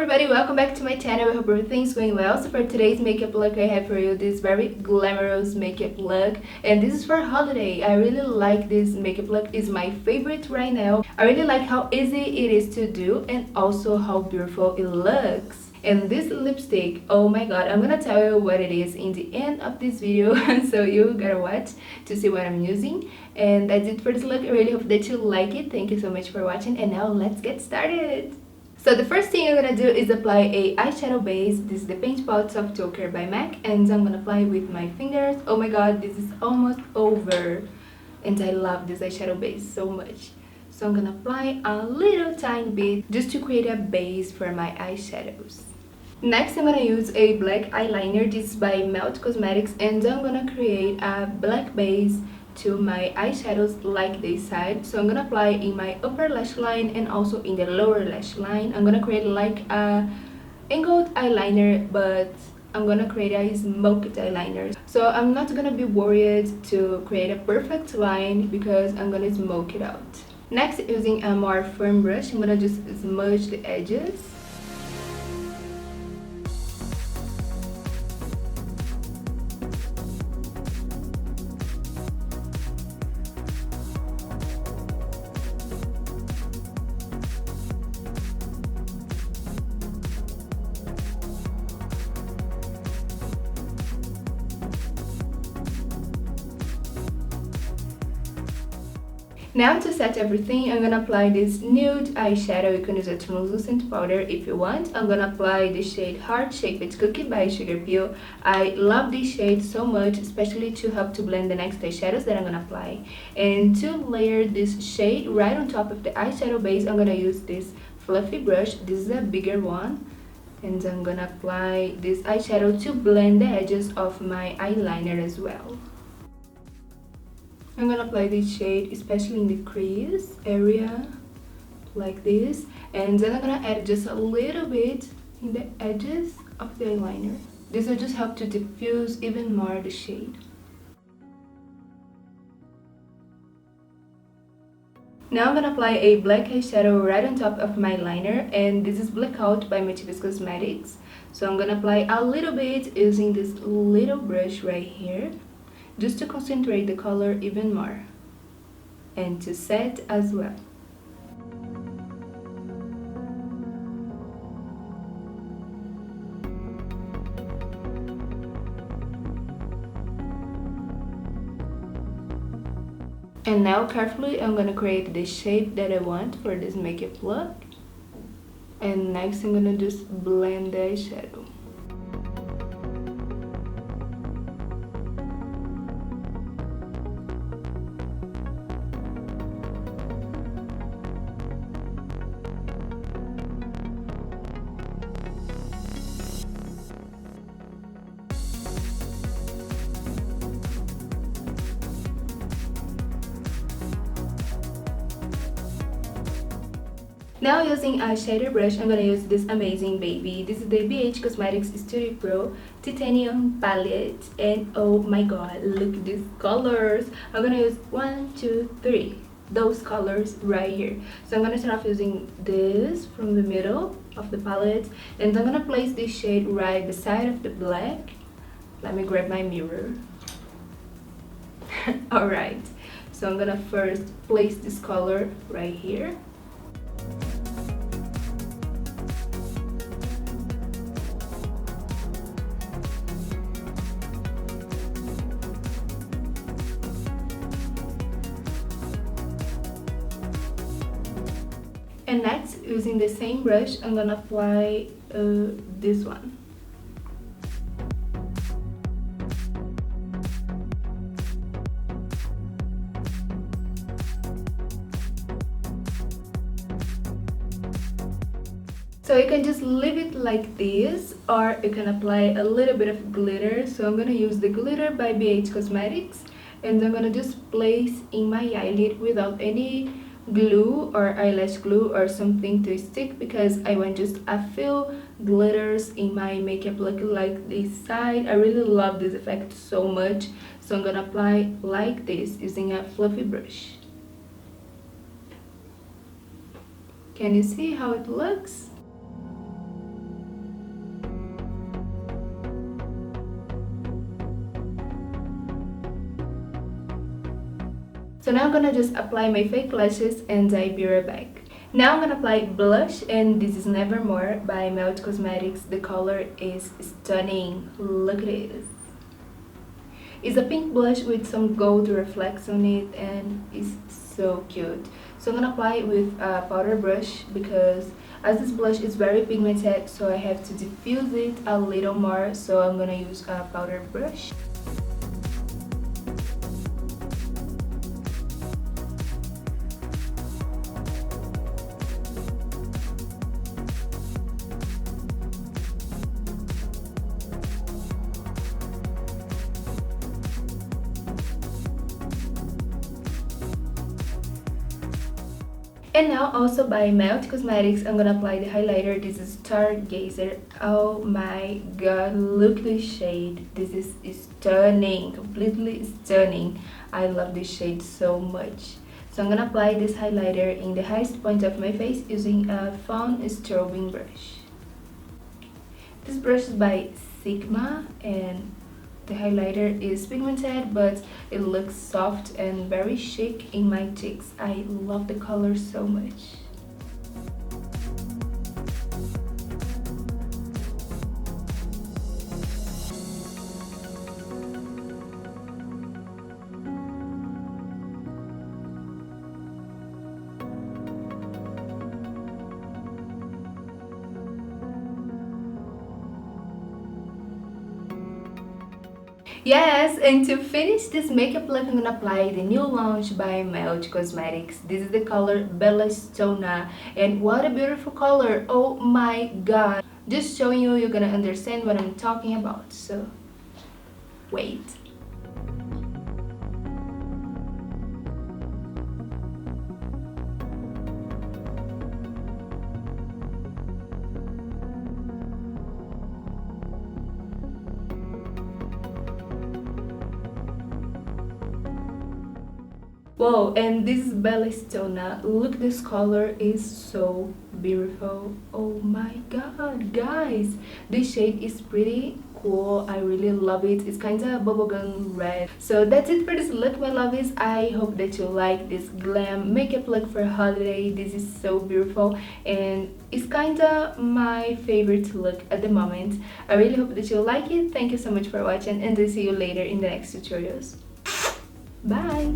everybody, welcome back to my channel. I hope everything's going well. So for today's makeup look, I have for you this very glamorous makeup look, and this is for holiday. I really like this makeup look. It's my favorite right now. I really like how easy it is to do and also how beautiful it looks. And this lipstick, oh my god, I'm gonna tell you what it is in the end of this video so you gotta watch to see what I'm using. And that's it for this look. I really hope that you like it. Thank you so much for watching, and now let's get started. So the first thing I'm gonna do is apply a eyeshadow base. This is the Paint Pot Soft Ochre by MAC, and I'm gonna apply it with my fingers. Oh my god, this is almost over, and I love this eyeshadow base so much. So I'm gonna apply a little tiny bit just to create a base for my eyeshadows. Next, I'm gonna use a black eyeliner. This is by Melt Cosmetics, and I'm gonna create a black base to my eyeshadows like this side. So I'm gonna apply in my upper lash line and also in the lower lash line. I'm gonna create like a angled eyeliner, but I'm gonna create a smoked eyeliner. So I'm not gonna be worried to create a perfect line because I'm gonna smoke it out. Next, using a more firm brush, I'm gonna just smudge the edges. Now to set everything, I'm gonna apply this nude eyeshadow. You can use a translucent powder if you want. I'm gonna apply the shade Heart Shaped Cookie by Sugarpill. I love this shade so much, especially to help to blend the next eyeshadows that I'm gonna apply. And to layer this shade right on top of the eyeshadow base, I'm gonna use this fluffy brush. This is a bigger one. And I'm gonna apply this eyeshadow to blend the edges of my eyeliner as well. I'm gonna apply this shade especially in the crease area like this, and then I'm gonna add just a little bit in the edges of the eyeliner. This will just help to diffuse even more the shade. Now I'm gonna apply a black eyeshadow right on top of my liner, and this is Blackout by Cosmetics. So I'm gonna apply a little bit using this little brush right here, just to concentrate the color even more and to set as well. And now carefully I'm gonna create the shape that I want for this makeup look. And next I'm gonna just blend the eyeshadow. Now using a shader brush, I'm gonna use this amazing baby. This is the BH Cosmetics Studio Pro Titanium Palette, and oh my god, look at these colors. I'm gonna use 1, 2, 3, those colors right here. So I'm gonna start off using this from the middle of the palette, and I'm gonna place this shade right beside of the black. Let me grab my mirror. Alright, so I'm gonna first place this color right here. And next, using the same brush, I'm gonna apply this one. So you can just leave it like this, or you can apply a little bit of glitter. So I'm gonna use the glitter by BH Cosmetics, and I'm gonna just place in my eyelid without any glue or eyelash glue or something to stick, because I want just a few glitters in my makeup look like this side. I really love this effect so much, so I'm gonna apply like this using a fluffy brush. Can you see how it looks? So now I'm gonna just apply my fake lashes and I'll be right back. Now I'm gonna apply blush, and this is Nevermore by Melt Cosmetics. The color is stunning. Look at this. It's a pink blush with some gold reflects on it, and it's so cute. So I'm gonna apply it with a powder brush because as this blush is very pigmented, so I have to diffuse it a little more. So I'm gonna use a powder brush. And now also by Melt Cosmetics, I'm gonna apply the highlighter. This is Stargazer. Oh my god, look this shade. This is stunning, completely stunning. I love this shade so much. So I'm gonna apply this highlighter in the highest point of my face using a Fawn strobing brush. This brush is by Sigma, and the highlighter is pigmented, but it looks soft and very chic in my cheeks. I love the color so much. Yes, and to finish this makeup look, I'm gonna apply the new launch by Melt Cosmetics. This is the color Bella Stona, and what a beautiful color! Oh my god! Just showing you, you're gonna understand what I'm talking about. So, wait. Whoa, and this is Bellistona. Look, this color is so beautiful. Oh my god, guys, this shade is pretty cool. I really love it. It's kind of bubblegum red. So that's it for this look, my lovies. I hope that you like this glam makeup look for holiday. This is so beautiful, and it's kind of my favorite look at the moment. I really hope that you like it. Thank you so much for watching, and I'll see you later in the next tutorials. Bye.